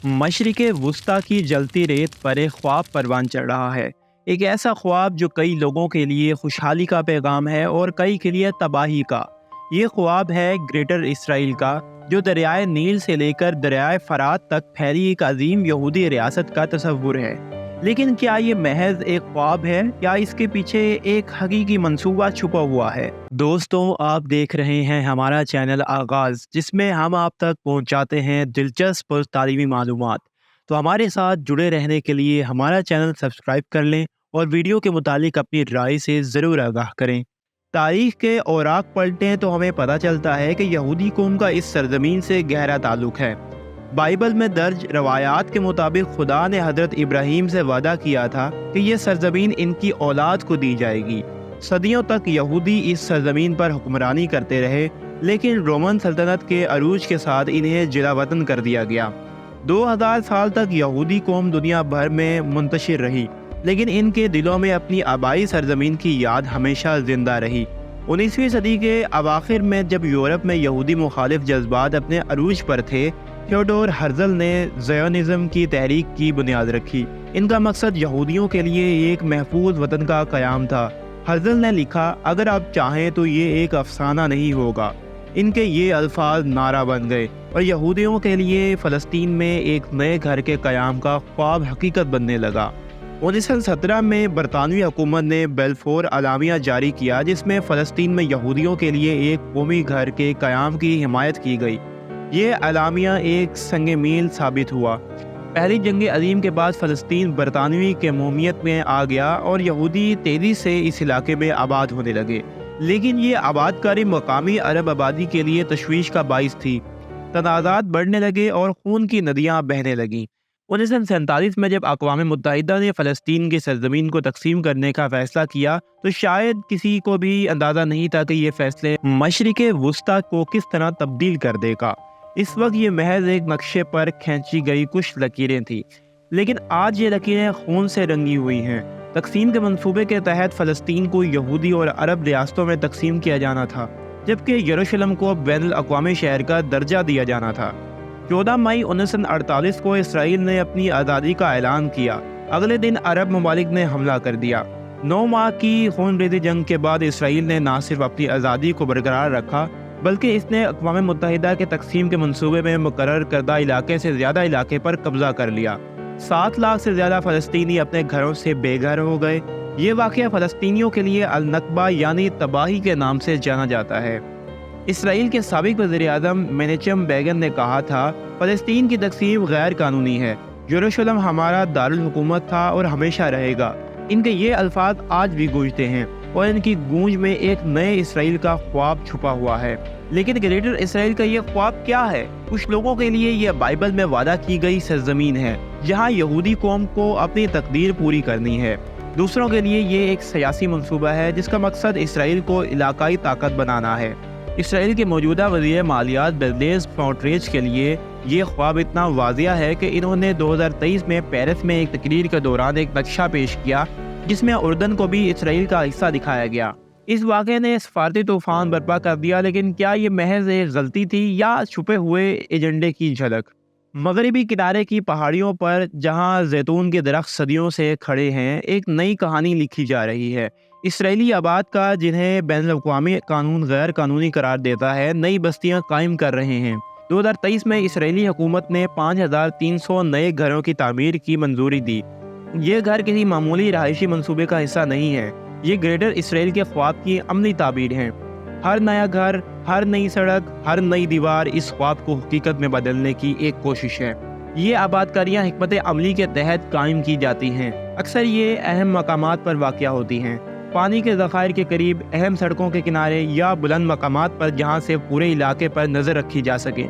मशरिक़ वुस्ता की जलती रेत पर एक ख्वाब परवान चढ़ रहा है। एक ऐसा ख्वाब जो कई लोगों के लिए खुशहाली का पैगाम है और कई के लिए तबाही का। ये ख्वाब है ग्रेटर इसराइल का, जो दरियाए नील से लेकर दरियाए फरात तक फैली एक अजीम यहूदी रियासत का तस्वुर है। लेकिन क्या ये महज एक ख्वाब है या इसके पीछे एक हकीकी मंसूबा छुपा हुआ है? दोस्तों, आप देख रहे हैं हमारा चैनल आगाज़, जिसमें हम आप तक पहुंचाते हैं दिलचस्प और तालीमी मालूमात। तो हमारे साथ जुड़े रहने के लिए हमारा चैनल सब्सक्राइब कर लें और वीडियो के मुतालिक अपनी राय से ज़रूर आगाह करें। तारीख़ के औराक पलटें तो हमें पता चलता है कि यहूदी कौम का इस सरजमीन से गहरा ताल्लुक़ है। बाइबल में दर्ज रवायात के मुताबिक खुदा ने हज़रत इब्राहीम से वादा किया था कि यह सरजमीन इनकी औलाद को दी जाएगी। सदियों तक यहूदी इस सरजमीन पर हुक्मरानी करते रहे, लेकिन रोमन सल्तनत के अरूज के साथ इन्हें जिला वतन कर दिया गया। 2000 साल तक यहूदी कौम दुनिया भर में मुंतशिर रही, लेकिन इनके दिलों में अपनी आबाई सरजमीन की याद हमेशा जिंदा रही। 19वीं सदी के अवाखिर में जब यूरोप में यहूदी मुखालिफ जज्बात अपने अरूज पर थे, थियोडोर हर्जल ने ज़योनिज़्म की तहरीक की बुनियाद रखी। इनका मकसद यहूदियों के लिए एक महफूज वतन का क़याम था। हर्जल ने लिखा, अगर आप चाहें तो ये एक अफसाना नहीं होगा। इनके ये अल्फाज नारा बन गए और यहूदियों के लिए फ़लस्तीन में एक नए घर के क़याम का ख्वाब हकीकत बनने लगा। 1917 में बरतानवी हुकूमत ने बेल्फोर अलामिया जारी किया, जिसमें फ़लस्तीन में यहूदियों के लिए एक कौमी घर के क़याम की हिमायत की गई। ये अलामिया एक संग मील साबित हुआ। पहली जंग अज़ीम के बाद फ़लस्तीन बरतानवी के मोमियत में आ गया और यहूदी तेज़ी से इस इलाके में आबाद होने लगे। लेकिन ये आबादकारी मकामी अरब आबादी के लिए तशवीश का बाइस थी। तनाज़ात बढ़ने लगे और खून की नदियाँ बहने लगीं। 1947 में जब अक़वाम मुत्तहिदा ने फ़लस्तीन की सरजमीन को तकसीम करने का फ़ैसला किया, तो शायद किसी को भी अंदाज़ा नहीं था कि ये फ़ैसले मशरिक़ वुस्ता को किस तरह तब्दील कर देगा। इस वक्त ये महज एक नक्शे पर खींची गई कुछ लकीरें थी, लेकिन आज ये लकीरें खून से रंगी हुई हैं। तकसीम के मंसूबे के तहत फ़लस्तीन को यहूदी और अरब रियासतों में तकसीम किया जाना था, जबकि यरूशलेम को बैनुल अक़वामी शहर का दर्जा दिया जाना था। 14 मई 1948 को इसराइल ने अपनी आज़ादी का ऐलान किया। अगले दिन अरब ममालिक ने हमला कर दिया। 9 माह की खूनरेज़ी जंग के बाद इसराइल ने न सिर्फ अपनी आज़ादी को बरकरार रखा, बल्कि इसने अक़वाम मुत्तहिदा के तकसीम के मंसूबे में मुकर्रर करदा इलाके से ज़्यादा इलाके पर कब्ज़ा कर लिया। 7 लाख से ज़्यादा फ़लस्तीनी अपने घरों से बेघर हो गए। ये वाक़या फ़लस्तीनियों के लिए अल-नकबा यानी तबाही के नाम से जाना जाता है। इसराइल के साबिक़ वज़ीर-ए-आज़म मेनेचम बेगन ने कहा था, फ़लस्तीन की तकसीम गैर कानूनी है। यरूशलेम हमारा दारुल हुकूमत था और हमेशा रहेगा। इनके ये अल्फाज आज भी गूंजते हैं और इनकी गूंज में एक नए इसराइल का ख्वाब छुपा हुआ है। लेकिन ग्रेटर इसराइल का ये ख्वाब क्या है? कुछ लोगों के लिए यह बाइबल में वादा की गई सरजमीन है, जहां यहूदी कौम को अपनी तकदीर पूरी करनी है। दूसरों के लिए ये एक सियासी मंसूबा है, जिसका मकसद इसराइल को इलाकाई ताकत बनाना है। इसराइल के मौजूदा वज़ीर मालियात बेज़लेल स्मोट्रिच के लिए ये ख्वाब इतना वाज़िया है कि इन्होंने 2023 में पेरिस में एक तकरीर के दौरान एक नक्शा पेश किया, जिसमें उर्दन को भी इसराइल का हिस्सा दिखाया गया। इस वाक़े ने सफारती तूफ़ान बर्पा कर दिया, लेकिन क्या ये महज एक गलती थी या छुपे हुए एजेंडे की झलक? मगरबी किनारे की पहाड़ियों पर जहां जैतून के दरख्त सदियों से खड़े हैं, एक नई कहानी लिखी जा रही है। इसराइली आबाद का, जिन्हें बैनुल-अक़वामी कानून गैर कानूनी करार देता है, नई बस्तियां कायम कर रहे हैं। 2023 में इसराइली हुकूमत ने 5300 नए घरों की तामीर की मंजूरी दी। ये घर किसी मामूली रहायशी मंसूबे का हिस्सा नहीं है, ये ग्रेटर इसराइल के ख्वाब की अमली ताबीर हैं। हर नया घर, हर नई सड़क, हर नई दीवार इस ख्वाब को हकीकत में बदलने की एक कोशिश है। ये आबादकारियाँ हिकमत अमली के तहत कायम की जाती हैं। अक्सर ये अहम मकामात पर वाक़या होती हैं, पानी के ज़खायर के करीब, अहम सड़कों के किनारे या बुलंद मकामात पर, जहाँ से पूरे इलाके पर नज़र रखी जा सके।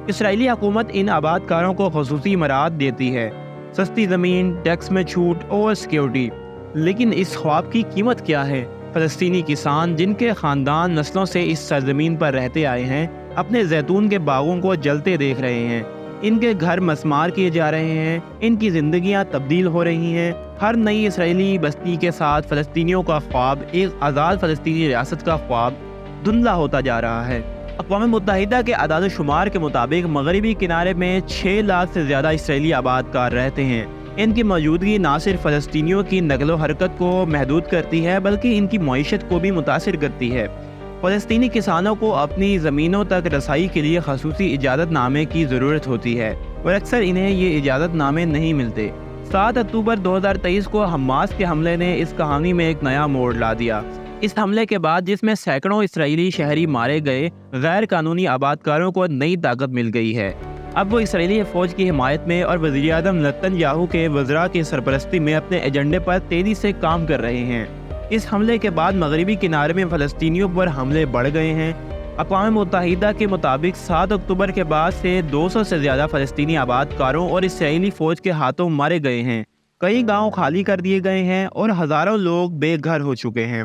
इसराइली हुकूमत इन आबादकारों को ख़ुसूसी मराहत देती है, सस्ती ज़मीन, टैक्स में छूट और सिक्योरिटी। लेकिन इस ख्वाब की कीमत क्या है? फ़लस्तीनी किसान, जिनके ख़ानदान नस्लों से इस सरजमीन पर रहते आए हैं, अपने जैतून के बागों को जलते देख रहे हैं। इनके घर मस्मार किए जा रहे हैं, इनकी ज़िंदगियां तब्दील हो रही हैं। हर नई इसराइली बस्ती के साथ फ़लस्तीनियों का ख्वाब, एक आज़ाद फ़लस्तीनी रियासत का ख्वाब, धुंधला होता जा रहा है। اقوام متحدہ کے اعداد و شمار کے مطابق مغربی کنارے میں 6 لاکھ سے زیادہ اسرائیلی آباد کار رہتے ہیں۔ ان کی موجودگی نہ صرف فلسطینیوں کی نقل و حرکت کو محدود کرتی ہے بلکہ ان کی معیشت کو بھی متاثر کرتی ہے۔ فلسطینی کسانوں کو اپنی زمینوں تک رسائی کے لیے خصوصی اجازت نامے کی ضرورت ہوتی ہے اور اکثر انہیں یہ اجازت نامے نہیں ملتے۔ 7 اکتوبر 2023 کو حماس کے حملے نے اس کہانی میں ایک نیا موڑ لا دیا۔ اس حملے کے بعد جس میں سینکڑوں اسرائیلی شہری مارے گئے، غیر قانونی آباد کاروں کو نئی طاقت مل گئی ہے۔ اب وہ اسرائیلی فوج کی حمایت میں اور وزیر اعظم نتن یاہو کے وزراء کی سرپرستی میں اپنے ایجنڈے پر تیزی سے کام کر رہے ہیں۔ اس حملے کے بعد مغربی کنارے میں فلسطینیوں پر حملے بڑھ گئے ہیں۔ اقوام متحدہ کے مطابق 7 اکتوبر کے بعد سے 200 سے زیادہ فلسطینی آباد کاروں اور اسرائیلی فوج کے ہاتھوں مارے گئے ہیں۔ کئی گاؤں خالی کر دیے گئے ہیں اور ہزاروں لوگ بے گھر ہو چکے ہیں۔